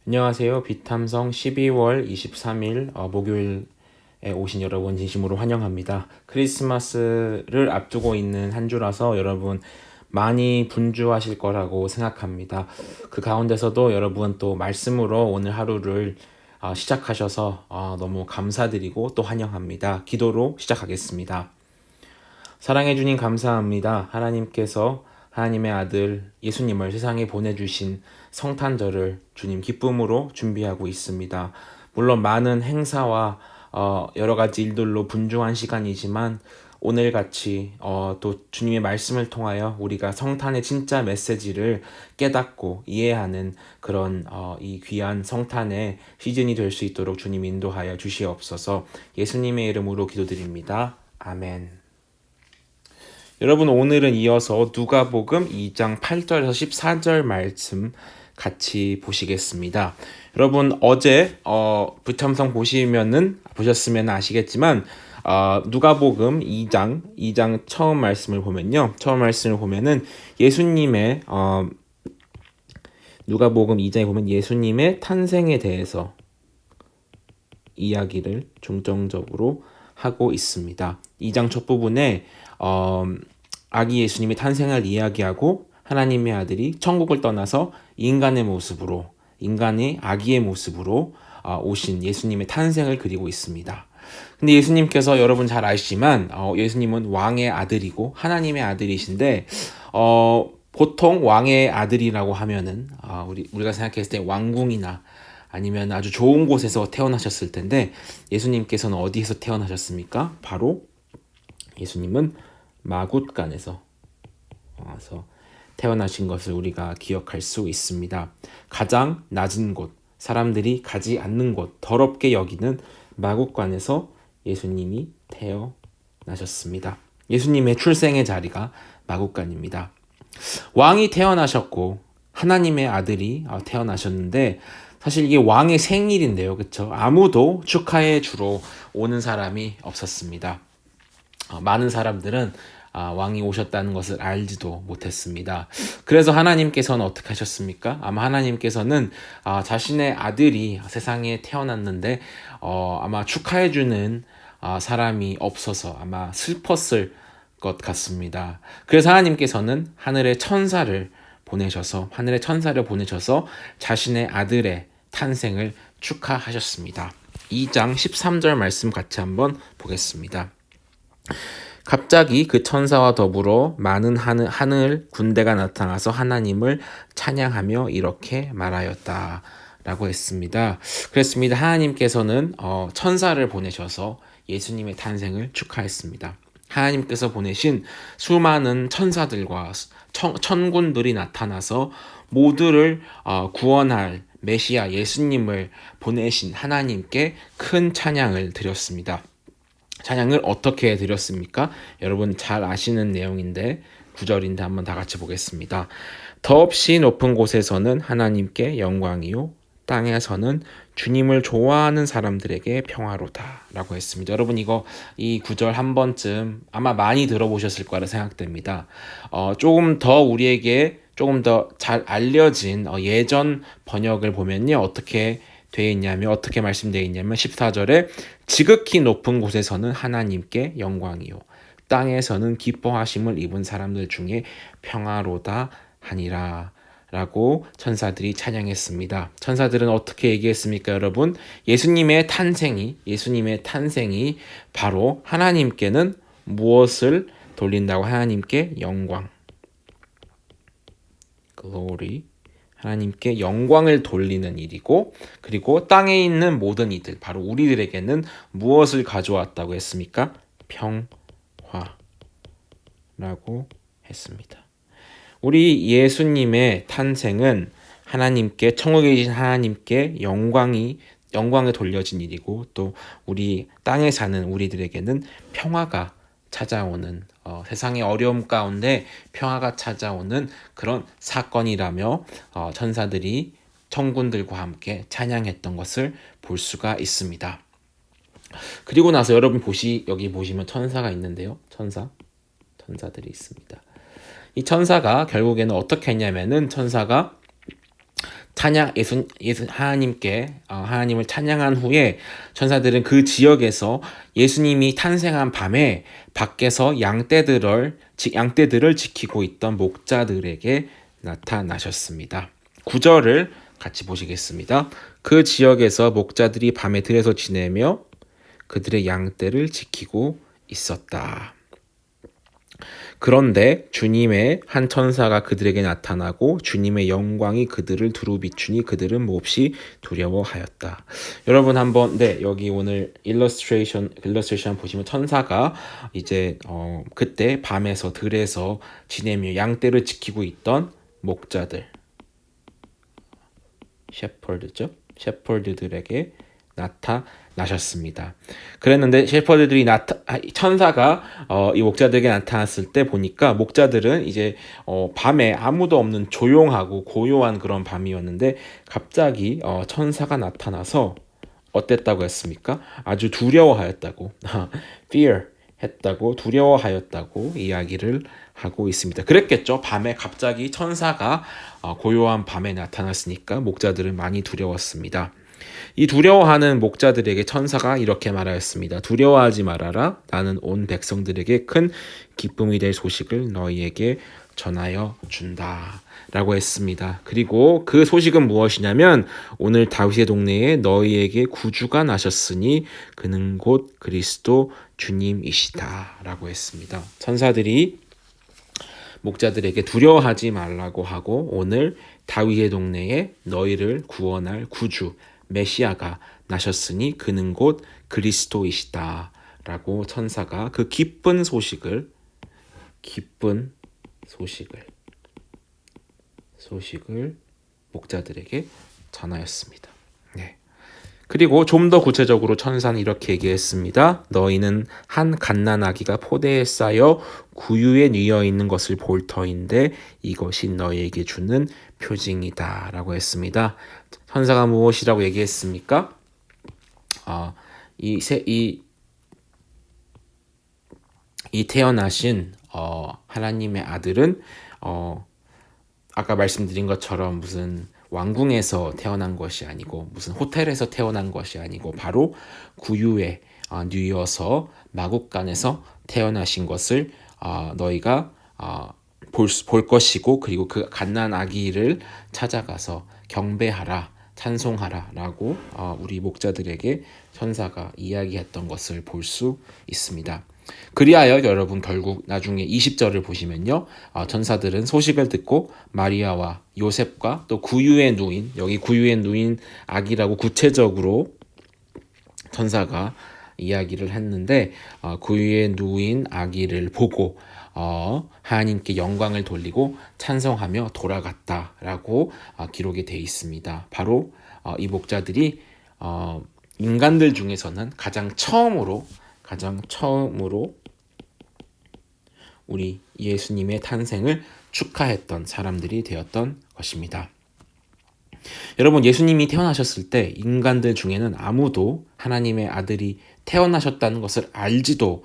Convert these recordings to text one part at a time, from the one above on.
안녕하세요. 비탐성 12월 23일 목요일에 오신 여러분 진심으로 환영합니다. 크리스마스를 앞두고 있는 한 주라서 여러분 많이 분주하실 거라고 생각합니다. 그 가운데서도 여러분 또 말씀으로 오늘 하루를 시작하셔서 너무 감사드리고 또 환영합니다. 기도로 시작하겠습니다. 사랑해 주님 감사합니다. 하나님께서 하나님의 아들 예수님을 세상에 보내주신 성탄절을 주님 기쁨으로 준비하고 있습니다. 물론 많은 행사와 여러 가지 일들로 분주한 시간이지만 오늘같이 또 주님의 말씀을 통하여 우리가 성탄의 진짜 메시지를 깨닫고 이해하는 그런 이 귀한 성탄의 시즌이 될 수 있도록 주님 인도하여 주시옵소서. 예수님의 이름으로 기도드립니다. 아멘. 여러분 오늘은 이어서 누가복음 2장 8절에서 14절 말씀 같이 보시겠습니다. 여러분 어제 부참성 보셨으면 아시겠지만 누가복음 2장 처음 말씀을 보면은 예수님의 누가복음 2장에 보면 예수님의 탄생에 대해서 이야기를 중점적으로 하고 있습니다. 2장 첫 부분에 아기 예수님의 탄생을 이야기하고 하나님의 아들이 천국을 떠나서 인간의 아기의 모습으로 오신 예수님의 탄생을 그리고 있습니다. 근데 예수님께서 여러분 잘 아시지만 예수님은 왕의 아들이고 하나님의 아들이신데 보통 왕의 아들이라고 하면은 우리가 생각했을 때 왕궁이나 아니면 아주 좋은 곳에서 태어나셨을 텐데 예수님께서는 어디에서 태어나셨습니까? 바로 예수님은 마굿간에서 와서 태어나신 것을 우리가 기억할 수 있습니다. 가장 낮은 곳, 사람들이 가지 않는 곳, 더럽게 여기는 마굿간에서 예수님이 태어나셨습니다. 예수님의 출생의 자리가 마굿간입니다. 왕이 태어나셨고 하나님의 아들이 태어나셨는데 사실 이게 왕의 생일인데요. 그렇죠? 아무도 축하해 주러 오는 사람이 없었습니다. 많은 사람들은 왕이 오셨다는 것을 알지도 못했습니다. 그래서 하나님께서는 어떻게 하셨습니까? 아마 하나님께서는 자신의 아들이 세상에 태어났는데 아마 축하해주는 사람이 없어서 아마 슬펐을 것 같습니다. 그래서 하나님께서는 하늘의 천사를 보내셔서 자신의 아들의 탄생을 축하하셨습니다. 2장 13절 말씀 같이 한번 보겠습니다. 갑자기 그 천사와 더불어 많은 하늘 군대가 나타나서 하나님을 찬양하며 이렇게 말하였다 라고 했습니다. 그렇습니다. 하나님께서는 천사를 보내셔서 예수님의 탄생을 축하했습니다. 하나님께서 보내신 수많은 천사들과 천군들이 나타나서 모두를 구원할 메시아 예수님을 보내신 하나님께 큰 찬양을 드렸습니다. 찬양을 어떻게 드렸습니까? 여러분 잘 아시는 내용인데 9절인데 한번 다 같이 보겠습니다. 더없이 높은 곳에서는 하나님께 영광이요 땅에서는 주님을 좋아하는 사람들에게 평화로다 라고 했습니다. 여러분 이 9절 한 번쯤 아마 많이 들어보셨을 거라 생각됩니다. 조금 더 우리에게 조금 더 잘 알려진 예전 번역을 보면요 어떻게 말씀되어 있냐면 14절에 지극히 높은 곳에서는 하나님께 영광이요 땅에서는 기뻐하심을 입은 사람들 중에 평화로다 하니라 라고 천사들이 찬양했습니다. 천사들은 어떻게 얘기했습니까, 여러분? 예수님의 탄생이 바로 하나님께는 무엇을 돌린다고? 하나님께 영광, glory, 하나님께 영광을 돌리는 일이고, 그리고 땅에 있는 모든 이들, 바로 우리들에게는 무엇을 가져왔다고 했습니까? 평화라고 했습니다. 우리 예수님의 탄생은 하나님께, 천국에 계신 하나님께 영광에 돌려진 일이고, 또 우리 땅에 사는 우리들에게는 평화가 찾아오는 세상의 어려움 가운데 평화가 찾아오는 그런 사건이라며 천사들이 천군들과 함께 찬양했던 것을 볼 수가 있습니다. 그리고 나서 여러분 여기 보시면 천사가 있는데요. 천사들이 있습니다. 이 천사가 결국에는 어떻게 했냐면은 천사가 하나님을 찬양한 후에 천사들은 그 지역에서 예수님이 탄생한 밤에 밖에서 양떼들을 지키고 있던 목자들에게 나타나셨습니다. 9절을 같이 보시겠습니다. 그 지역에서 목자들이 밤에 들에서 지내며 그들의 양떼를 지키고 있었다. 그런데 주님의 한 천사가 그들에게 나타나고 주님의 영광이 그들을 두루 비추니 그들은 몹시 두려워하였다. 여러분 한번 여기 오늘 일러스트레이션 보시면 천사가 이제 그때 밤에서 들에서 지내며 양떼를 지키고 있던 목자들 셰퍼드들에게 나타나셨습니다. 그랬는데 천사가 이 목자들에게 나타났을 때 보니까 목자들은 이제 밤에 아무도 없는 조용하고 고요한 그런 밤이었는데 갑자기 천사가 나타나서 어땠다고 했습니까? 아주 두려워하였다고 fear 했다고 두려워하였다고 이야기를 하고 있습니다. 그랬겠죠. 밤에 갑자기 천사가 고요한 밤에 나타났으니까 목자들은 많이 두려웠습니다. 이 두려워하는 목자들에게 천사가 이렇게 말하였습니다. 두려워하지 말아라. 나는 온 백성들에게 큰 기쁨이 될 소식을 너희에게 전하여 준다. 라고 했습니다. 그리고 그 소식은 무엇이냐면 오늘 다윗의 동네에 너희에게 구주가 나셨으니 그는 곧 그리스도 주님이시다. 라고 했습니다. 천사들이 목자들에게 두려워하지 말라고 하고 오늘 다윗의 동네에 너희를 구원할 구주 메시아가 나셨으니 그는 곧 그리스도이시다 라고 천사가 그 기쁜 소식을 목자들에게 전하였습니다. 그리고 좀 더 구체적으로 천사는 이렇게 얘기했습니다. 너희는 한 갓난아기가 포대에 쌓여 구유에 뉘어 있는 것을 볼 터인데 이것이 너희에게 주는 표징이다 라고 했습니다. 천사가 무엇이라고 얘기했습니까? 이 태어나신 하나님의 아들은 아까 말씀드린 것처럼 무슨 왕궁에서 태어난 것이 아니고 무슨 호텔에서 태어난 것이 아니고 바로 구유에 뉘어서 마국간에서 태어나신 것을 너희가 볼 것이고 그리고 그 갓난 아기를 찾아가서 경배하라 찬송하라 라고 우리 목자들에게 천사가 이야기했던 것을 볼 수 있습니다. 그리하여 여러분 결국 나중에 20절을 보시면요. 천사들은 소식을 듣고 마리아와 요셉과 또 구유에 누인 여기 구유에 누인 아기라고 구체적으로 천사가 이야기를 했는데 구유에 누인 아기를 보고 하나님께 영광을 돌리고 찬송하며 돌아갔다라고 기록이 되어 있습니다. 바로 이 목자들이 인간들 중에서는 가장 처음으로 우리 예수님의 탄생을 축하했던 사람들이 되었던 것입니다. 여러분 예수님이 태어나셨을 때 인간들 중에는 아무도 하나님의 아들이 태어나셨다는 것을 알지도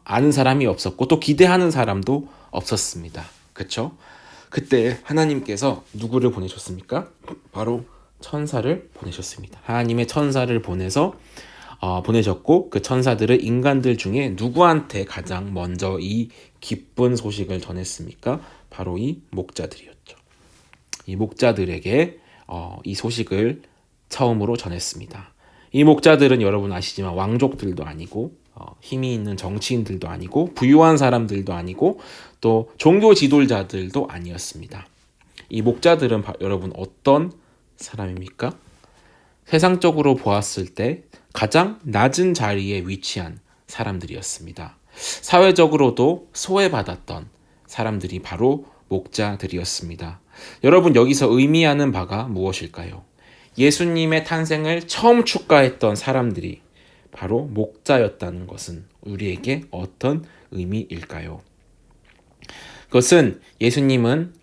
아는 사람이 없었고 또 기대하는 사람도 없었습니다. 그렇죠? 그때 하나님께서 누구를 보내셨습니까? 바로 천사를 보내셨습니다. 하나님의 천사를 보내셨고 그 천사들은 인간들 중에 누구한테 가장 먼저 이 기쁜 소식을 전했습니까? 바로 이 목자들이었죠. 이 목자들에게 이 소식을 처음으로 전했습니다. 이 목자들은 여러분 아시지만 왕족들도 아니고 힘이 있는 정치인들도 아니고 부유한 사람들도 아니고 또 종교 지도자들도 아니었습니다. 이 목자들은 여러분 어떤 사람입니까? 세상적으로 보았을 때 가장 낮은 자리에 위치한 사람들이었습니다. 사회적으로도 소외받았던 사람들이 바로 목자들이었습니다. 여러분 여기서 의미하는 바가 무엇일까요? 예수님의 탄생을 처음 축하했던 사람들이 바로 목자였다는 것은 우리에게 어떤 의미일까요? 그것은 예수님은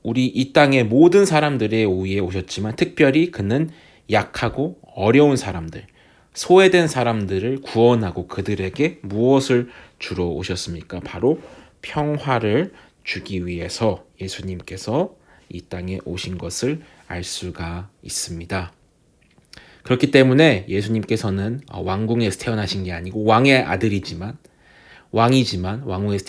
우리 이 땅의 모든 사람들의 위에 오셨지만 특별히 그는 약하고 어려운 사람들, 소외된 사람들을 구원하고 그들에게 무엇을 주러 오셨습니까? 바로 평화를 주기 위해서 예수님께서 이 땅에 오신 것을 알 수가 있습니다. 그렇기 때문에 예수님께서는 왕궁에서 태어나신 게 아니고 왕의 아들이지만 왕이지만 왕궁에서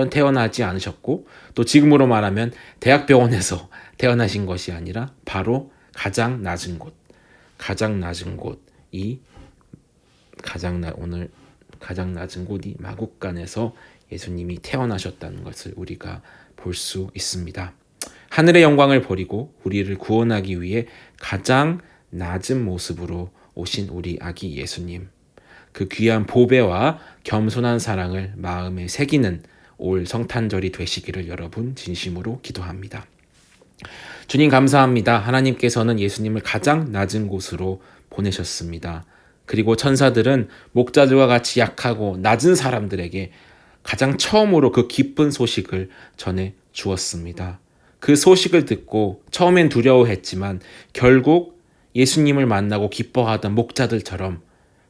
태어나지 않으셨고 또 지금으로 말하면 대학병원에서 태어나신 것이 아니라 바로 가장 낮은 곳이 가장 낮은 곳이 마국간에서 예수님이 태어나셨다는 것을 우리가 볼 수 있습니다. 하늘의 영광을 버리고 우리를 구원하기 위해 가장 낮은 모습으로 오신 우리 아기 예수님, 그 귀한 보배와 겸손한 사랑을 마음에 새기는 올 성탄절이 되시기를 여러분 진심으로 기도합니다. 주님 감사합니다. 하나님께서는 예수님을 가장 낮은 곳으로 보내셨습니다. 그리고 천사들은 목자들과 같이 약하고 낮은 사람들에게 가장 처음으로 그 기쁜 소식을 전해 주었습니다. 그 소식을 듣고 처음엔 두려워했지만 결국 예수님을 만나고 기뻐하던 목자들처럼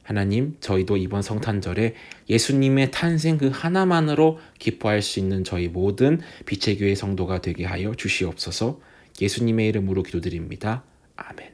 하나님, 저희도 이번 성탄절에 예수님의 탄생 그 하나만으로 기뻐할 수 있는 저희 모든 빛의 교회 성도가 되게 하여 주시옵소서. 예수님의 이름으로 기도드립니다. 아멘.